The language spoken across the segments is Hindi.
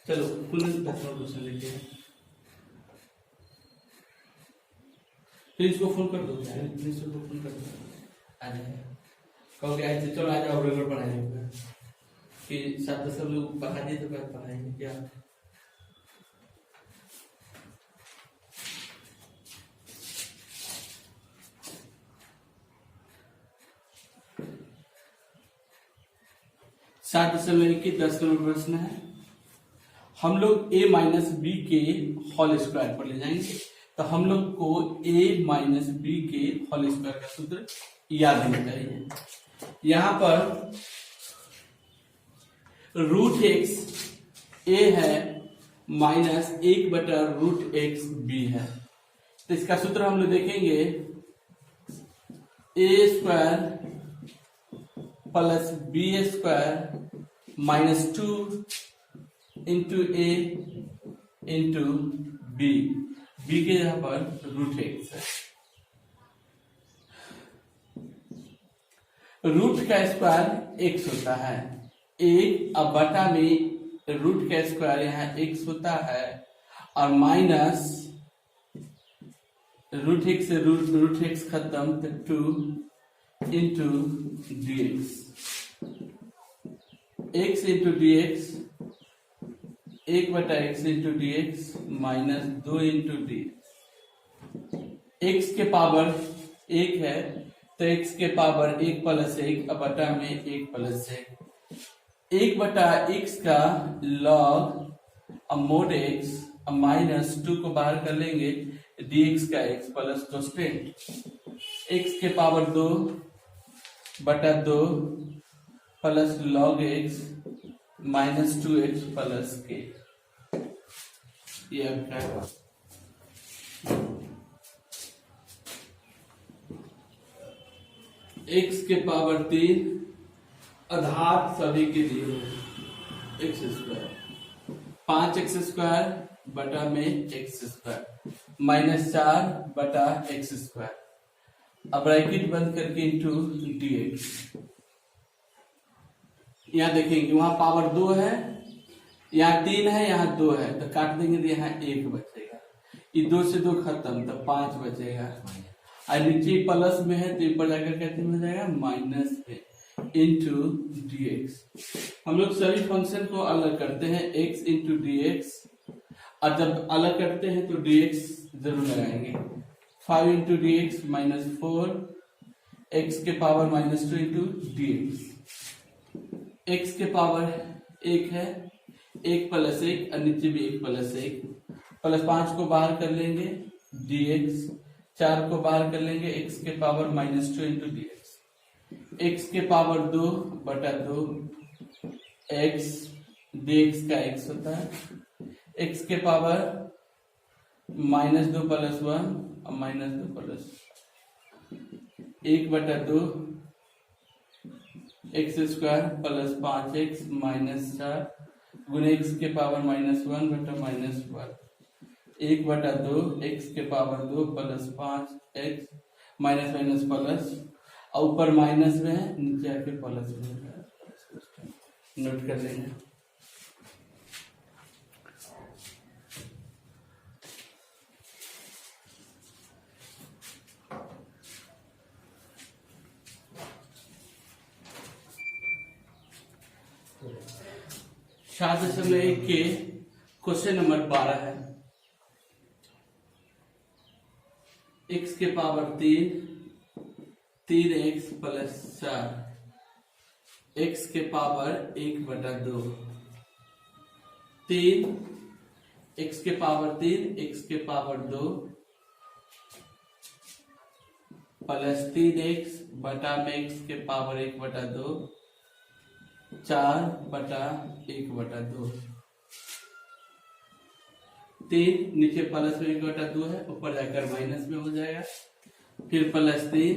चलो कुल 10 क्वेश्चन लेते हैं, फिर इसको फोन कर दो, इसको फोन कर दो, आ जाएगा। कहोगे ऐसे चलो आ जाओ रेगुलर पढ़ाएंगे कि 7-10 लोग पढ़ा दिए तो क्या पढ़ाएंगे क्या। सात दशमलव की 10 नंबर प्रश्न है। हम लोग a माइनस बी के होल स्क्वायर पर ले जाएंगे, तो हम लोग को a माइनस बी के होल स्क्वायर का सूत्र याद होना चाहिए। यहां पर रूट एक्स ए है माइनस 1/रूट एक्स बी है, तो इसका सूत्र हम लोग देखेंगे A square plus B square minus 2 into A into B, B के यहां पर रूट एक्स है। रूट का स्क्वायर एक्स होता है, एक अब बटा में रूट का स्क्वायर यहाँ एक्स होता है और माइनस रूट एक्स से रूट एक्स खत्म तो 2 into d x into d x 1/x into d x minus 2 into d x के पावर 1 है तो x के पावर 1 प्लस 1 बटा में 1 प्लस 1/x का लॉग मोड x माइनस 2 को बाहर कर लेंगे dx का x प्लस कांस्टेंट x के power 2/2 plus log x minus 2x plus k। ये आपका x के पावर 3 आधार सभी के लिए एक्स स्क्वायर 5x स्क्वायर बटा में x square minus 4/x square. अब ब्रैकेट बंद करके इंटू dx। यहाँ देखेंगे वहां पावर 2 है, यहाँ 3 है, यहाँ 2 है, तो काट देंगे तो यहाँ 1 बचेगा। ये 2 से 2 खत्म तो 5 बचेगा और नीचे प्लस में है तो ऊपर जाकर कहते हो जाएगा माइनस में इंटू डी एक्स। हम लोग सभी फंक्शन को अलग करते हैं x इंटू डी एक्स, और जब अलग करते हैं तो डी एक्स जरूर लगाएंगे। 5 into d x minus 4 x के power minus 2 into d x के पावर 1 है 1 प्लस 1 और नीचे भी 1 प्लस 1 प्लस 5 को बाहर कर लेंगे डी एक्स 4 को बाहर कर लेंगे x के power minus 2 into d x के पावर 2/2 x dx का x होता है x के पावर माइनस 2 प्लस 1 और minus 2 plus 1/2 x square plus 5x minus 4 गुणे x के पावर माइनस 1 बटा माइनस 1 1/2 x के power 2 plus 5x minus minus plus और ऊपर माइनस में है नीचे आके प्लस में है, नोट कर लेंगे। सात दशमलव एक के क्वेश्चन नंबर 12 है। x के पावर 3x प्लस 4 x के पावर 1/2 3 x के पावर 3 x के पावर 2 प्लस 3x बटा में x के पावर 1/2 4/1/2 3 नीचे प्लस में 1/2 है ऊपर जाकर माइनस में हो जाएगा, फिर प्लस 3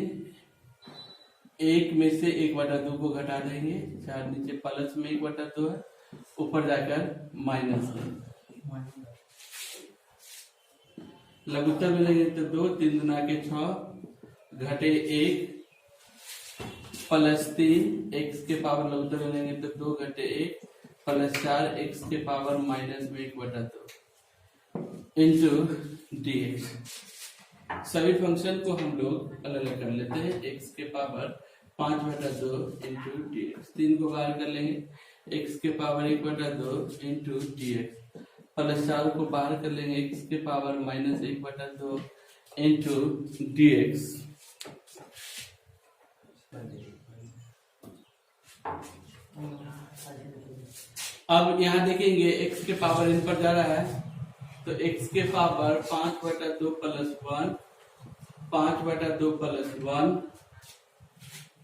1 में से 1/2 को घटा देंगे 4 नीचे प्लस में 1/2 है ऊपर जाकर माइनस में लघुत्तर में लेंगे तो 2 3 गुना के 6 घटे 1 प्लस 3 एक्स के पावर लघुत्तम लेंगे तो 2 घटे 1 प्लस 4 एक्स के पावर माइनस में 1/2 इंटू डी एक्स। सभी फंक्शन को हम लोग अलग अलग कर लेते हैं। एक्स के पावर 5/2 इंटू डी एक्स, 3 को बाहर कर लेंगे एक्स के power 1/2 into d x, plus 4 को बाहर कर लेंगे एक्स के power minus 1/2 into d x. अब यहाँ देखेंगे एक्स के पावर इन पर जा रहा है तो x के पावर 5/2 प्लस 1, 5/2 प्लस 1,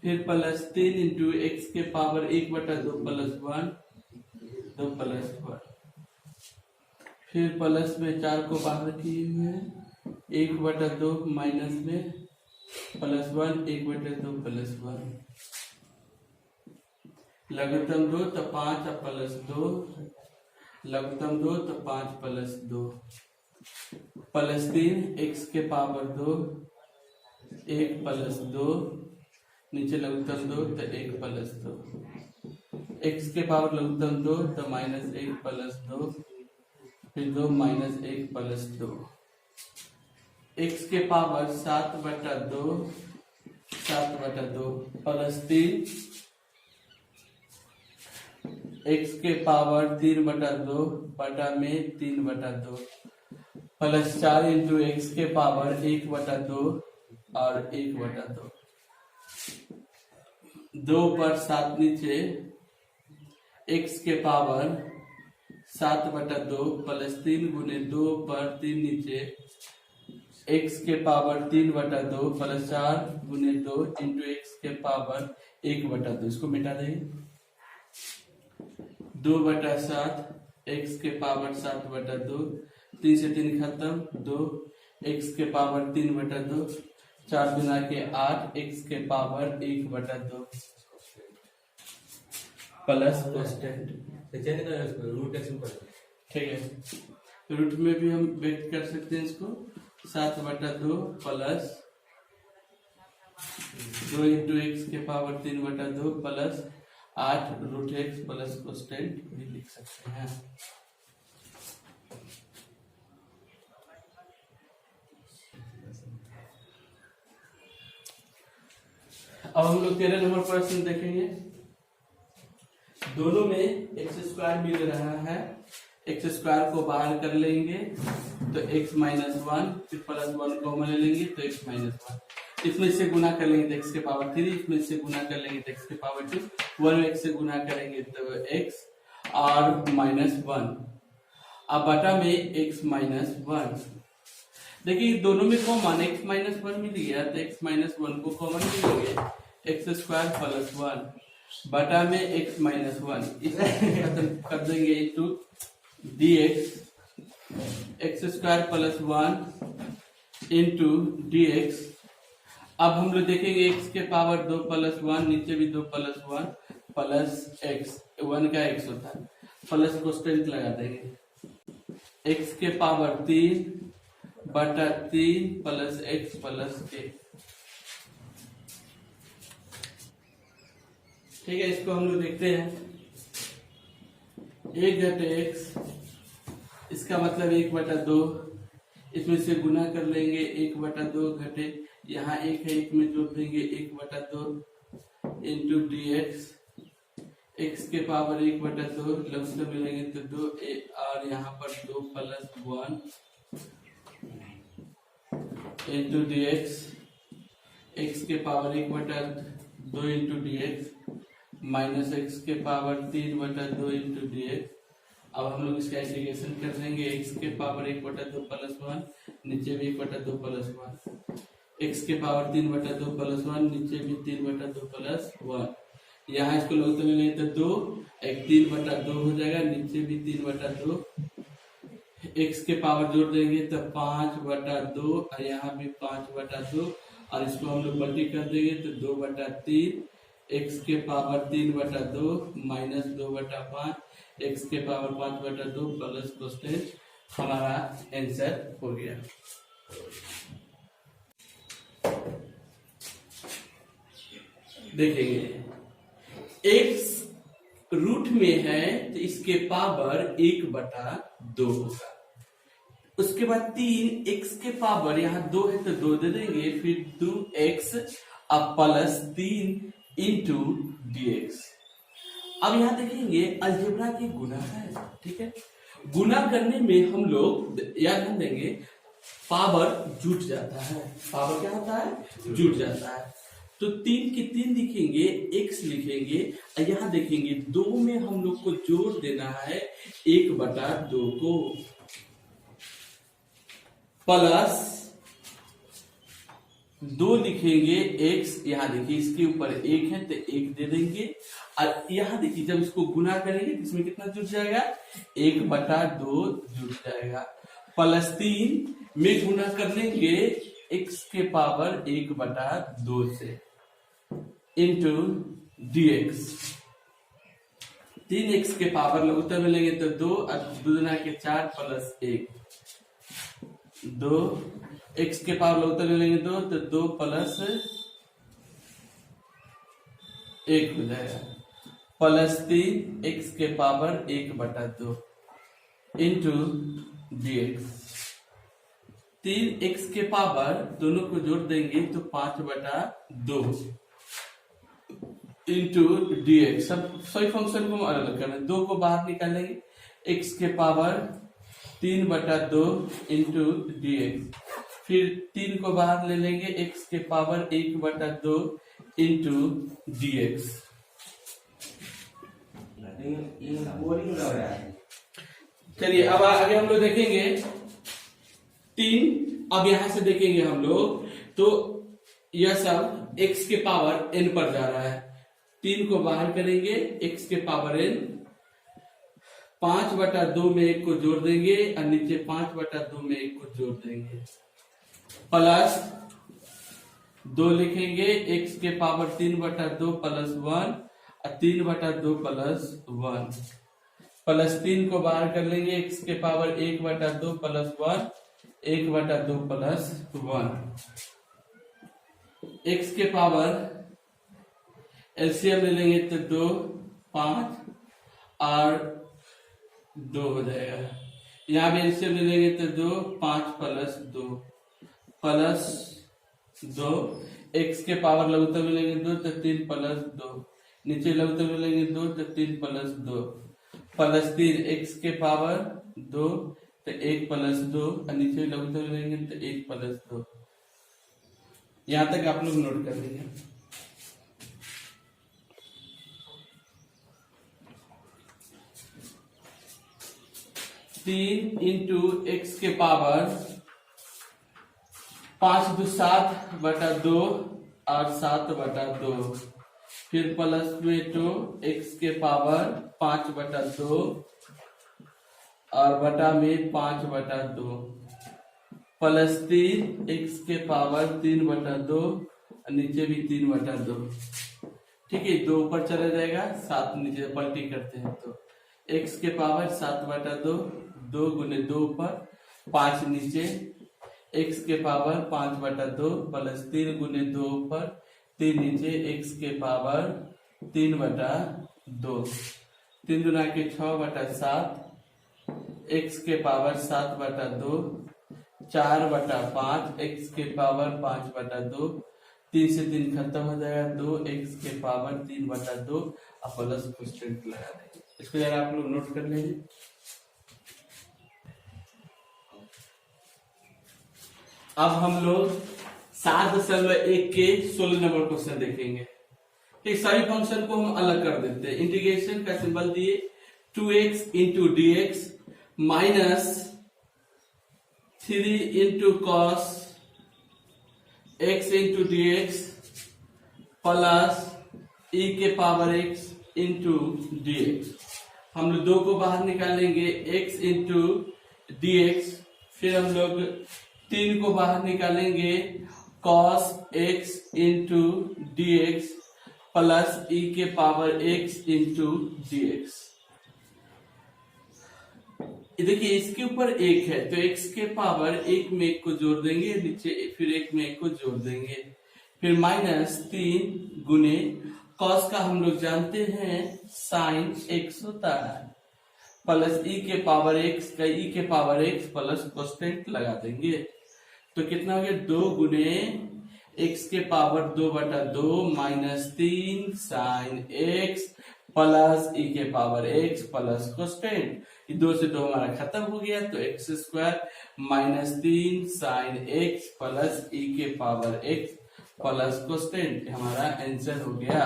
फिर प्लस 3 इंटू एक्स के पावर 1/2 प्लस 1, 2 प्लस 1, फिर प्लस में 4 को बाहर किए हुए हैं 1/2 माइनस में प्लस 1, 1/2 प्लस 1, लघुत्तम 2 तो 5 प्लस 2, लघुत्तम 2 तो 5 प्लस 2, प्लस 3 एक्स के पावर 2, 1 प्लस 2, नीचे लघुत्तम 2 तो 1 प्लस 2, एक्स के पावर लघुत्तम 2 तो माइनस 1 प्लस 2, फिर 2 माइनस 1 प्लस 2, एक्स के पावर 7/2, 7/2 प्लस 3 एक्स के पावर 3/2 बटा में 3/2 प्लस 4 इंटू एक्स के पावर 1/2 और 1/2, 2 पर 7 नीचे एक्स के पावर 7/2 प्लस 3 गुने 2 पर 3 नीचे एक्स के पावर 3/2 प्लस 4 गुने 2 इंटू एक्स के पावर 1/2। इसको मिटा देंगे 2/7 एक्स के पावर 7/2, 3 से 3 खत्म 2 एक्स के पावर 3/2, 4 गुना के 8 एक्स के पावर 1/2 प्लस कांस्टेंट। ठीक है, रूट में भी हम व्यक्त कर सकते हैं इसको 7/2 प्लस 2 इंटू एक्स के power 3/2 plus 8 root x plus constant भी लिख सकते हैं। अब हम लोग 13 नंबर प्रश्न देखेंगे। दोनों में एक्स स्क्वायर मिल रहा है, एक्स स्क्वायर को बाहर कर लेंगे तो x माइनस 1, फिर प्लस 1 कॉमन ले लेंगे तो x माइनस 1, इसमें से गुना कर लेंगे तो x के पावर 3, इसमें से गुना कर लेंगे तो x के पावर 2, 1 x से गुना करेंगे तो x और माइनस 1, अब बटा में x माइनस 1। देखिए दोनों में कॉमन x माइनस 1 मिल गया तो x माइनस 1 को कॉमन ले लेंगे एक्स स्क्वायर प्लस 1 बटा में x माइनस 1, इसे खत्म कर देंगे into d x square plus 1 into d x. अब हम लोग देखेंगे x के पावर 2 प्लस 1, नीचे भी 2 प्लस 1 प्लस x, 1 का x होता है, प्लस कांस्टेंट लगा देंगे x के पावर 3 बटा 3 प्लस x प्लस k। ठीक है, इसको हम लोग देखते हैं 1 घटे x, इसका मतलब 1/2, इसमें से गुना कर लेंगे 1/2 घटे यहाँ 1 है, 1 में जोड़ देंगे 1/2 इंटू डी एक्स के पावर 1/2 लघुत्तम मिलेंगे तो 2 और यहाँ पर 2 प्लस 1 इंटू डी एक्स के power 1/2 into d x minus x के पावर 3/2 इंटू डी एक्स। अब हम लोग इसका इंटीग्रेशन कर देंगे x के पावर 1/2 प्लस 1, नीचे भी 1/2 प्लस 1, x के पावर 3/2 प्लस 1, नीचे भी 3/2 प्लस 1। यहाँ इसको लोग तो मिलेंगे तो 2, एक 3/2 हो जाएगा, नीचे भी 3/2, x के पावर जोड़ देंगे तो 5/2 और यहाँ भी 5/2 और इसको हम लोग पलटी कर देंगे तो 2/3, x के पावर 3/2 माइनस 2/5, x के पावर 5/2 प्लस कांस्टेंट हमारा आंसर हो गया। देखेंगे x रूट में है तो इसके पावर 1/2 होगा। उसके बाद 3 x के पावर यहाँ 2 है तो 2 दे देंगे, फिर 2x अब प्लस 3 इंटू dx। अब यहाँ देखेंगे अलजेब्रा की गुना है, ठीक है। गुना करने में हम लोग याद देंगे पावर जुट जाता है। पावर क्या होता है? जुट जाता है। तो 3 की 3 लिखेंगे, x लिखेंगे, और यहाँ देखेंगे 2 में हम लोग को जोड़ देना है 1/2 को, प्लस 2 लिखेंगे x, यहाँ देखिए इसके ऊपर 1 है तो 1 दे देंगे, और यहाँ देखिए जब इसको गुना करेंगे तो इसमें कितना जुट जाएगा? 1/2 जुट जाएगा, प्लस 3 में गुना कर लेंगे x के पावर 1/2 से इंटू dx। 3x के पावर उत्तर में लेंगे तो 2 और 2 दूना के 4 प्लस 1, 2 x के पावर उत्तर में लेंगे 2 तो 2 प्लस 1 हो जाएगा, प्लस 3 x के पावर 1/2 इंटू dx। 3x के पावर दोनों को जोड़ देंगे तो 5/2 इंटू dx। सब सभी फंक्शन को हम अलग अलग करना है, 2 को बाहर निकालेंगे, x के पावर 3/2 इंटू dx, फिर 3 को बाहर ले लेंगे, x के पावर 1/2 इंटू dx। चलिए अब आगे हम लोग देखेंगे 3। अब यहां से देखेंगे हम लोग तो यह सब x के पावर n पर जा रहा है, 3 को बाहर करेंगे, x के पावर n, 5/2 में 1 को जोड़ देंगे और नीचे 5/2 में 1 को जोड़ देंगे, प्लस 2 लिखेंगे, x के पावर 3/2 प्लस 1 और 3/2 प्लस 1, प्लस 3 को बाहर कर लेंगे, x के पावर 1/2 प्लस 1, 1/2 प्लस 1, x के पावर एलसीएम ले लेंगे तो 2, 5 और 2 हो जाएगा। यहाँ भी एलसीएम ले लेंगे तो 2, 5 प्लस 2 प्लस 2, x के पावर लघुत्तम में लेंगे 2 तो 3 प्लस 2, नीचे लघुत्तम में लेंगे 2 तो 3 प्लस 2, प्लस 3 x के पावर 2 तो 1 प्लस 2 और नीचे लघुत्तम में लेंगे तो 1 प्लस 2। यहां तक आप लोग नोट कर लीजिए। तीन इंटू एक्स के पावर 5×7/2 और 7/2, फिर प्लस में 2 एक्स के पावर 5/2 और बटा में 5/2, प्लस 3 एक्स के पावर 3/2 और नीचे भी 3/2। ठीक है, 2 ऊपर चला जाएगा, 7 नीचे पलटी करते हैं तो एक्स के पावर 7/2, 2 गुने 2 ऊपर 5 नीचे, एक्स के पावर 5/2 प्लस 3 गुने 2 ऊपर 3 नीचे, एक्स के पावर 3/2, 3 गुना के 6/7, एक्स के पावर 7/2, 4/5, एक्स के पावर 5/2, 3 से 3 खत्म हो जाएगा, 2 एक्स के पावर 3/2 और प्लस कांस्टेंट लगा देंगे। इसको जरा आप लोग नोट कर लीजिए। अब हम लोग 7.1 के 16 नंबर क्वेश्चन देखेंगे। ठीक, सारी फंक्शन को हम अलग कर देते हैं। इंटीग्रेशन का सिंबल दिए 2x into dx minus 3 into cos x into dx plus e के पावर x इंटू dx। हम लोग 2 को बाहर निकालेंगे, x इंटू dx, फिर हम लोग 3 को बाहर निकालेंगे, cos x into dx plus e के पावर x इंटू dx। देखिए इसके ऊपर 1 है तो x के पावर 1 में 1 को जोड़ देंगे, नीचे फिर 1 में 1 को जोड़ देंगे, फिर माइनस 3 गुने कॉस का हम लोग जानते हैं साइन x होता है, प्लस e के पावर x का e के पावर x प्लस कांस्टेंट लगा देंगे तो कितना हो गया 2 गुने x के power 2/2 minus 3 sine x plus e के पावर x प्लस कांस्टेंट। 2 से 2 हमारा खत्म हो गया तो x square minus 3 sine x plus e के पावर x प्लस कांस्टेंट हमारा आंसर हो गया।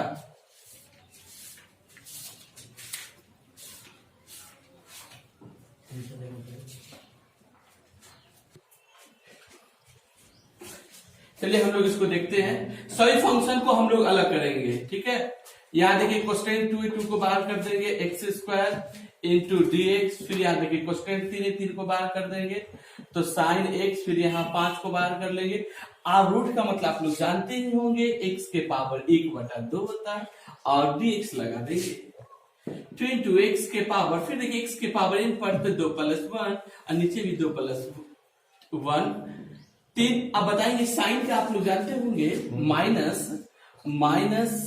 चलिए हम लोग इसको देखते हैं। सभी फंक्शन को हम लोग अलग करेंगे, ठीक है। यहाँ देखिए कोस्टेंट 2 को बाहर कर देंगे एक्स स्क्वायर इंटू dx, फिर यहाँ देखिए कोस्टेंट 3 को बाहर कर देंगे तो साइन x, फिर यहाँ 5 को बाहर कर लेंगे। और रूट का मतलब आप लोग जानते ही होंगे x के पावर 1/2 होता है और dx लगा देंगे तो इंटू x के पावर, फिर देखिए x के पावर इन पर 2 + 1 और नीचे भी 2 + 1 3। अब बताएंगे साइन का आप लोग जानते होंगे माइनस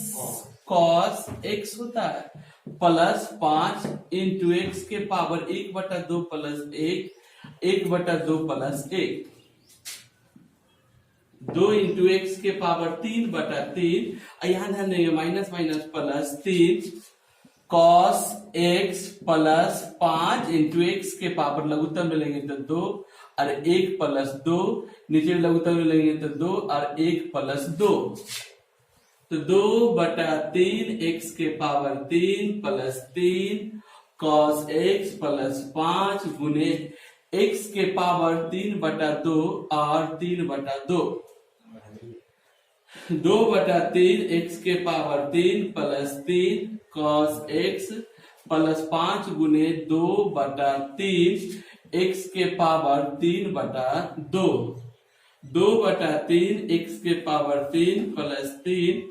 कॉस x होता है प्लस 5 इंटू एक्स के power 1/2 plus 1/2 plus 1 2 into x के पावर 3/3। यहाँ ध्यान देंगे minus minus plus 3 cos x plus 5 into x के पावर लघुत्तम में लेंगे तो 2 और 1 प्लस 2, नीचे लघुत्तम में लेंगे तो 2 और 1 प्लस 2 तो 2/3 x के power 3 plus 3 cos x plus 5 गुने x के पावर 3/2 और 3/2 2/3 x के power 3 plus 3 cos x plus 5 गुने 2/3 x के पावर 3/2 2/3 x के power 3 plus 3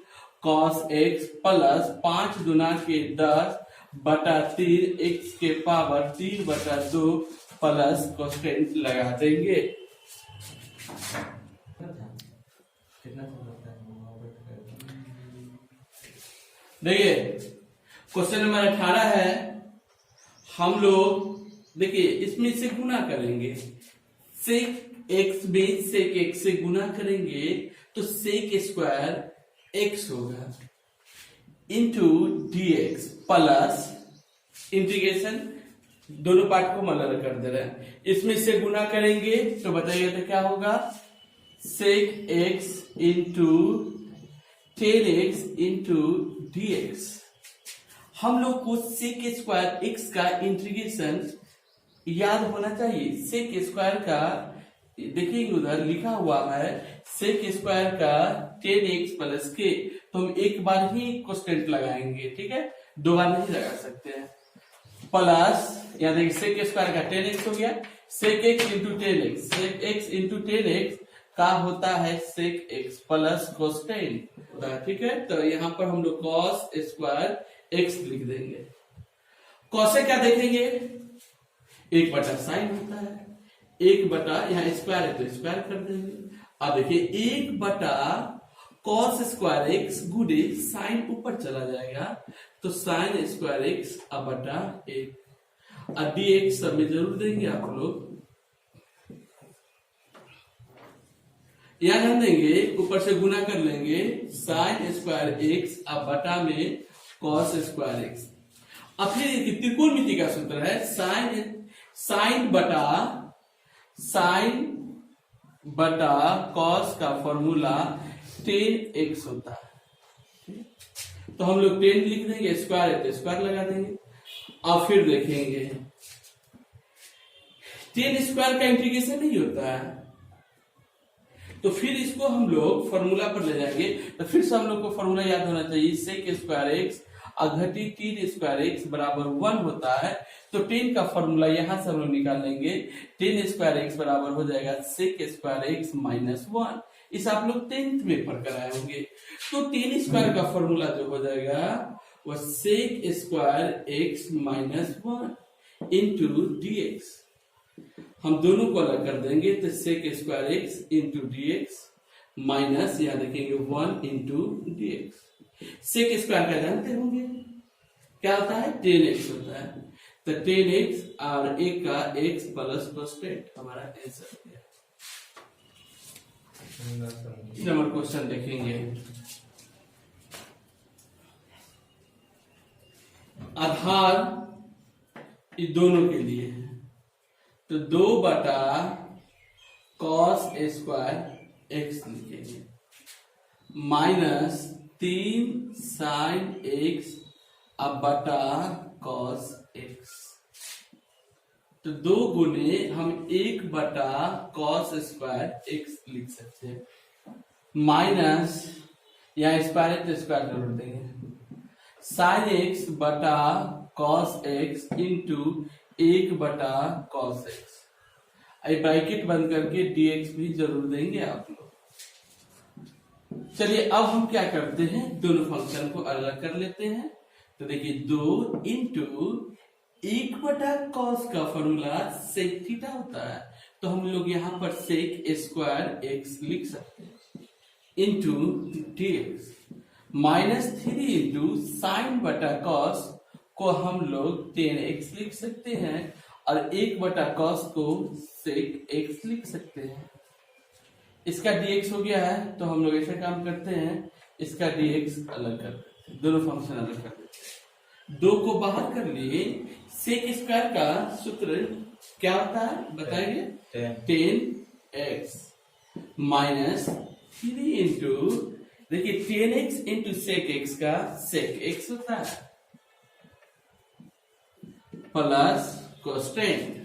cos x plus 5 गुना के 10/3 x के पावर 3/2 प्लस कांस्टेंट लगा देंगे। देखिए क्वेश्चन नंबर 18 है। हम लोग देखिए इसमें से गुना करेंगे, सेक x में सेक x से गुना करेंगे तो सेक स्क्वायर x होगा इंटू dx प्लस इंटीग्रेशन दोनों पार्ट को मल्टीप्लाई कर दे रहे हैं। इसमें से गुना करेंगे तो बताइए तो क्या होगा सेक x into 10x into dx। हम लोग को सेक स्क्वायर x का इंटीग्रेशन याद होना चाहिए। सेक स्क्वायर का देखिए उधर लिखा हुआ है सेक स्क्वायर का 10x प्लस k, तो हम एक बार ही कांस्टेंट लगाएंगे, ठीक है, 2 बार नहीं लगा सकते हैं। प्लस यहाँ देखिए सेक स्क्वायर का 10x हो गया, सेक x इंटू 10x, सेक x इंटू 10x का होता है सेक x प्लस कांस्टेंट, ठीक है। तो यहाँ पर हम लोग कॉस स्क्वायर x लिख देंगे। कॉस से क्या देखेंगे 1/sin होता है, 1/ यहाँ स्क्वायर है तो स्क्वायर कर देंगे। अब देखिए 1/cos स्क्वायर x गुणे साइन ऊपर चला जाएगा तो साइन स्क्वायर x बटा 1 और dx सब में जरूर देंगे आप लोग। यहाँ ध्यान देंगे ऊपर से गुना कर लेंगे साइन स्क्वायर x अब बटा में कॉस स्क्वायर x। अब फिर त्रिकोणमिति का सूत्र है साइन बटा कॉस का फॉर्मूला 10x होता है। तो हम लोग 10 लिख देंगे, स्क्वायर है तो स्क्वायर लगा देंगे। अब फिर देखेंगे 10 स्क्वायर का इंटीग्रेशन नहीं होता है तो फिर इसको हम लोग फॉर्मूला पर ले जाएंगे। तो फिर से हम लोग को फॉर्मूला याद होना चाहिए सेक स्क्वायर एक्स अघटी 3 स्क्वायर एक्स बराबर 1 होता है। तो 10 का फॉर्मूला यहां से हम लोग निकालेंगे, 10 स्क्वायर एक्स बराबर हो जाएगा सेक स्क्वायर एक्स माइनस 1। इस आप लोग 10th में पढ़ कर आए होंगे। तो 10 स्क्वायर का फॉर्मूला जो हो जाएगा वह sec square x minus 1 into dx। हम दोनों को अलग कर देंगे तो sec square x into dx minus यहाँ देखेंगे 1 इंटू dx। सेक स्क्वायर का जानते होंगे क्या होता है, 10x होता है। तो 10x और एक का x प्लस कांस्टेंट हमारा आंसर हो गया। नंबर क्वेश्चन देखेंगे। आधार ये दोनों के लिए है, तो 2 बटा कॉस स्क्वायर एक्स लिखेंगे माइनस 3 साइन एक्स अब बटा कॉस एक्स। तो 2 गुने हम 1 बटा कॉस स्क्वायर एक्स लिख सकते हैं, माइनस यहाँ स्क्वायर है तो स्क्वायर जोड़ देंगे, साइन एक्स बटा कॉस एक्स इंटू 1 बटा कॉस एक्स। ब्रैकेट बंद करके dx भी जरूर देंगे आप लोग। चलिए अब हम क्या करते हैं, दोनों फंक्शन को अलग कर लेते हैं। तो देखिए 2 इंटू 1 बटा कॉस का फॉर्मूला सेक थीटा होता है, तो हम लोग यहाँ पर सेक स्क्वायर एक्स लिख सकते हैं into dx minus 3 into sine बटा कॉस को हम लोग 10x लिख सकते हैं और 1 बटा कॉस को सेक x लिख सकते हैं। इसका dx हो गया है, तो हम लोग ऐसा काम करते हैं, इसका dx अलग कर देते हैं, दोनों फंक्शन अलग कर देते हैं। 2 को बाहर कर लिए, सेक स्क्वायर का सूत्र क्या होता है बताएंगे, 10x माइनस 3 इंटू देखिए 10x इंटू सेक x का सेक x होता है प्लस कांस्टेंट।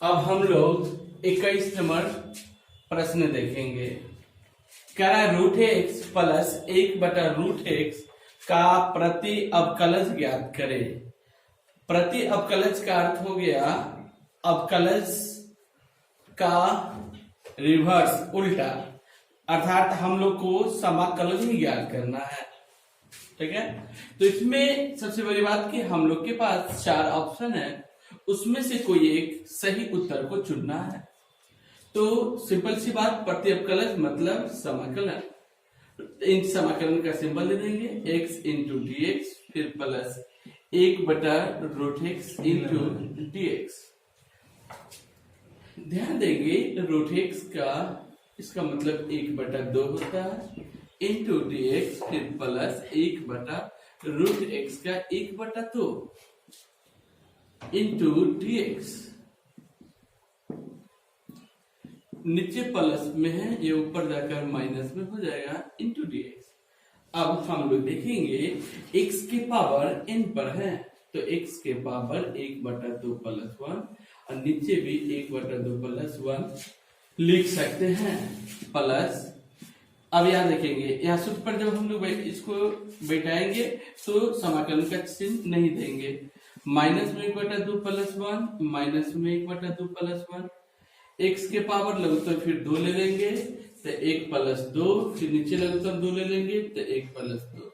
अब हम लोग 21 नंबर प्रश्न देखेंगे। कह रहा है रूट एक्स प्लस 1 बटा रूट एक्स का प्रति अवकलज ज्ञात करें। प्रति अवकलज का अर्थ हो गया अवकलज का रिवर्स उल्टा, अर्थात हम लोग को समाकलन ही ज्ञात करना है, ठीक है। तो इसमें सबसे बड़ी बात कि हम लोग के पास 4 ऑप्शन है, उसमें से कोई एक सही उत्तर को चुनना है। तो सिंपल सी बात, प्रति अवकलज मतलब समाकलन, इन समाकलन का सिंबल दे देंगे x इंटू डी एक्स, फिर प्लस 1 बटा root x into d x. ध्यान देंगे रूट एक्स का इसका मतलब 1 बटा 2 होता है इंटू डी एक्स, फिर प्लस 1 बटा रूट एक्स का 1 बटा 2 इंटू डी एक्स। नीचे प्लस में है, ये ऊपर जाकर माइनस में हो जाएगा इंटू डी एक्स। अब हम लोग देखेंगे x के पावर n पर है, तो x के पावर 1 बटा 2 प्लस 1 और नीचे भी 1 बटा 2 प्लस 1 लिख सकते हैं प्लस। अब यहाँ देखेंगे, यहाँ सूत्र पर जब हम लोग इसको बैठाएंगे तो समाकलन का चिन्ह नहीं देंगे, माइनस में 1 बटा 2 प्लस 1 माइनस में 1 बटा 2 प्लस 1, x के पावर लगभग फिर 2 ले लेंगे तो 1 प्लस 2, फिर नीचे लगभग 2 ले लेंगे तो 1 प्लस 2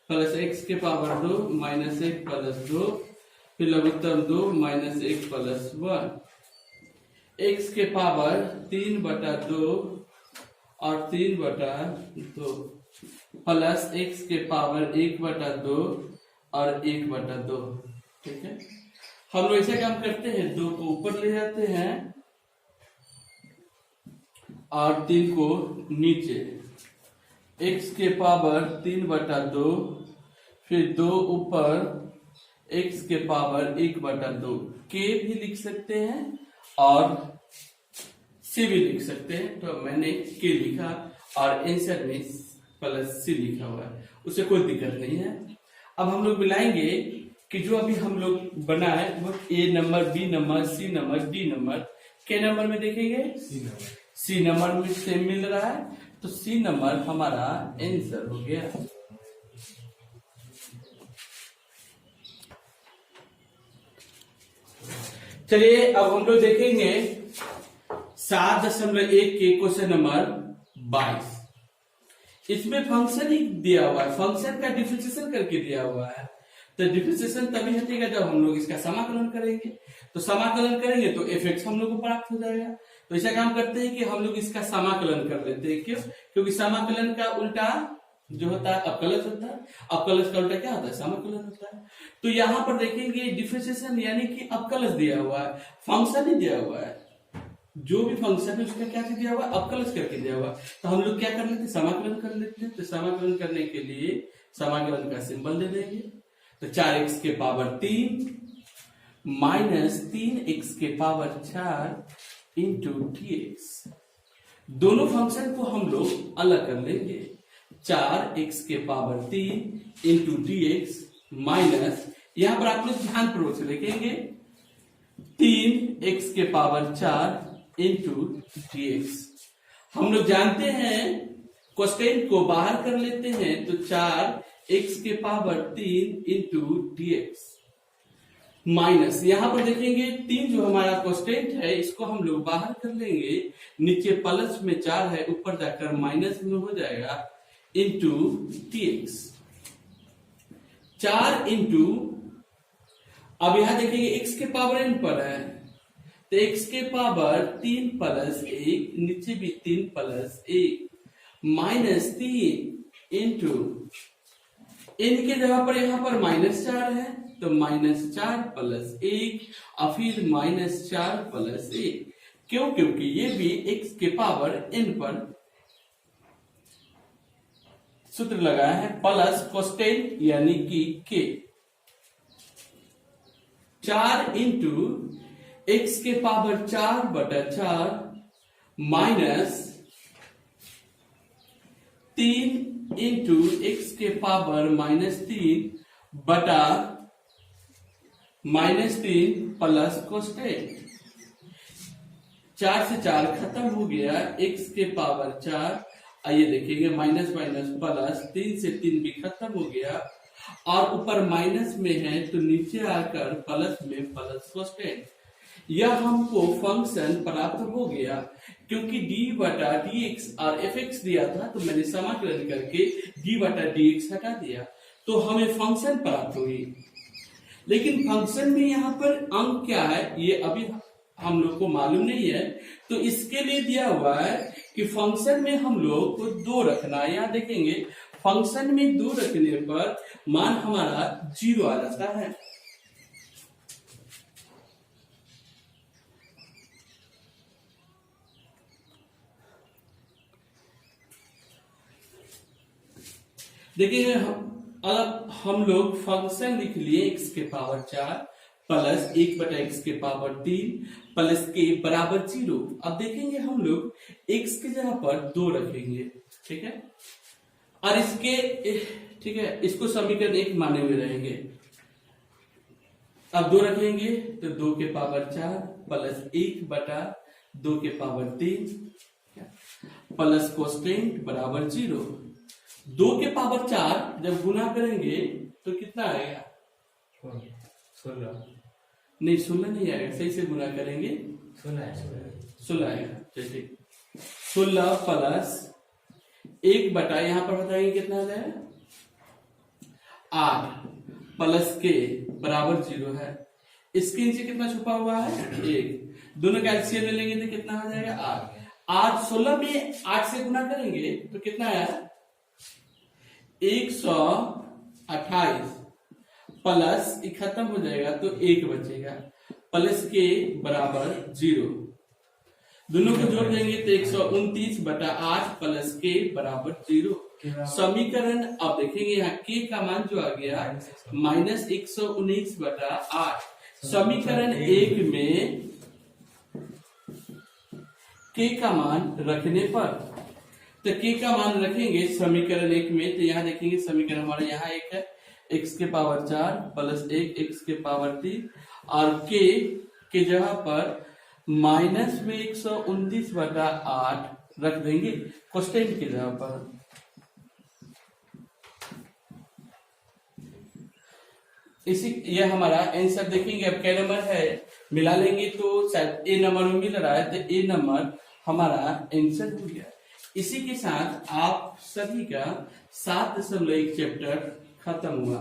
प्लस x के पावर 2 माइनस 1 प्लस 2, फिर लगभग 2 माइनस 1 प्लस 1, x के पावर 3 बटा 2 और 3 बटा 2 प्लस x के पावर 1 बटा 2 और 1 बटा 2, ठीक है। हम लोग ऐसा काम करते हैं, 2 को ऊपर ले जाते हैं और 3 को नीचे, x के पावर 3 बटा 2, फिर 2 ऊपर x के पावर 1 बटा 2, k भी लिख सकते हैं और c भी लिख सकते हैं। तो मैंने k लिखा और आंसर में प्लस c लिखा हुआ है, उससे कोई दिक्कत नहीं है। अब हम लोग मिलाएंगे कि जो अभी हम लोग बनाए वो a number, b number, c number, d number, k number में देखेंगे c नंबर में सेम मिल रहा है, तो c नंबर हमारा आंसर हो गया। चलिए अब हम लोग देखेंगे 7.1 के क्वेश्चन नंबर 22। इसमें फंक्शन ही दिया हुआ है, फंक्शन का डिफरेंशिएशन करके दिया हुआ है। तो डिफरेंशिएशन तभी हटेगा जब हम लोग इसका समाकलन करेंगे, तो समाकलन करेंगे तो एफ एक्स हम लोग को प्राप्त हो जाएगा। तो ऐसा काम करते हैं कि हम लोग इसका समाकलन कर लेते हैं। क्यों? क्योंकि समाकलन का उल्टा जो होता है अपकलज होता है, अपकलज का उल्टा क्या होता है? समाकलन होता है। तो यहाँ पर देखेंगे डिफरेंशिएशन यानी कि अपकलज दिया हुआ है, फंक्शन ही दिया हुआ है। जो भी फंक्शन है उसका क्या दिया हुआ है? अपकलज करके दिया हुआ है। तो हम लोग क्या कर लेते हैं? समाकलन कर लेते हैं। तो समाकलन करने के लिए समाकलन का सिंबल दे देंगे। तो 4x के पावर 3 माइनस 3x के पावर 4 इंटू dx। दोनों फंक्शन को हम लोग अलग कर लेंगे। 4x के पावर 3 इंटू dx माइनस, यहां पर आप लोग ध्यानपूर्वक से लिखेंगे 3x के पावर 4 इंटू dx। हम लोग जानते हैं कोसेकेंट को बाहर कर लेते हैं तो 4x के पावर 3 इंटू dx माइनस, यहां पर देखेंगे 3 जो हमारा कोसेकेंट है इसको हम लोग बाहर कर लेंगे, नीचे प्लस में 4 है, ऊपर जाकर माइनस में हो जाएगा इंटू dx। 4 इंटू, अब यहां देखेंगे x के पावर n पर है तो x के पावर 3 प्लस 1, नीचे भी 3 प्लस 1 माइनस 3 इंटू n के जगह पर यहां पर -4 है तो -4 प्लस 1 और फिर -4 प्लस 1। क्यों? क्योंकि ये भी x के पावर n पर सूत्र लगाया है, प्लस कोसेकेंट यानी कि k। 4 इंटू x के पावर 4 बटा 4 माइनस 3 इंटू x के पावर -3 बटा -3 प्लस कोसेकेंट। 4 से 4 खत्म हो गया, x के पावर 4, आइए देखेंगे माइनस माइनस प्लस, 3 से 3 भी खत्म हो गया और ऊपर माइनस में है तो नीचे आकर प्लस में प्लस कोसेकेंट। यह हमको फंक्शन प्राप्त हो गया क्योंकि d बटा dx और fx दिया था तो मैंने समाकलन करके d बटा dx हटा दिया तो हमें फंक्शन प्राप्त हुई। लेकिन फंक्शन में यहाँ पर अंक क्या है ये अभी हम लोग को मालूम नहीं है, तो इसके लिए दिया हुआ है कि फंक्शन में हम लोग को 2 रखना है। यहाँ देखेंगे फंक्शन में 2 रखने पर मान हमारा 0 आ जाता है। देखिए अब हम लोग फंक्शन लिख लिए x के पावर 4 प्लस 1 बटा x के पावर 3 प्लस के बराबर 0। अब देखेंगे हम लोग x की जगह पर 2 रखेंगे, ठीक है, और इसके, ठीक है, इसको समीकरण 1 माने हुए रहेंगे। अब 2 रखेंगे तो 2 के पावर 4 प्लस 1 बटा 2 के पावर 3 प्लस कोसेकेंट बराबर 0। 2 के पावर 4 जब गुना करेंगे तो कितना आएगा? 16 नहीं, 16 नहीं आएगा, सही से गुना करेंगे 16 आएगा। चलिए 16 प्लस 1 बटा, यहां पर बताएंगे कितना आ जाएगा 8 प्लस के बराबर 0 है। इसके नीचे कितना छुपा हुआ है? 1। दोनों का एलसीएम ले लेंगे तो कितना आ जाएगा 8। 8 16 में 8 से गुना करेंगे तो कितना आया 128 प्लस खत्म हो जाएगा तो 1 बचेगा प्लस के बराबर 0। दोनों को जोड़ देंगे तो 129 बटा 8 प्लस के बराबर 0। समीकरण अब देखेंगे यहाँ के का मान जो आ गया -119 बटा 8। समीकरण 1 में के का मान रखने पर, तो के का मान रखेंगे समीकरण 1 में, तो यहाँ देखेंगे समीकरण हमारा यहाँ 1 है, x के पावर 4 प्लस 1 x के पावर 3 और के जगह पर माइनस में 119 बटा 8 रख देंगे कोसेकेंट की जगह पर। इसी ये हमारा आंसर देखेंगे। अब क्या नंबर है मिला लेंगे तो शायद ए नंबर में मिल रहा है तो ए नंबर हमारा आंसर हो गया। इसी के साथ आप सभी का 7.1 चैप्टर खत्म हुआ।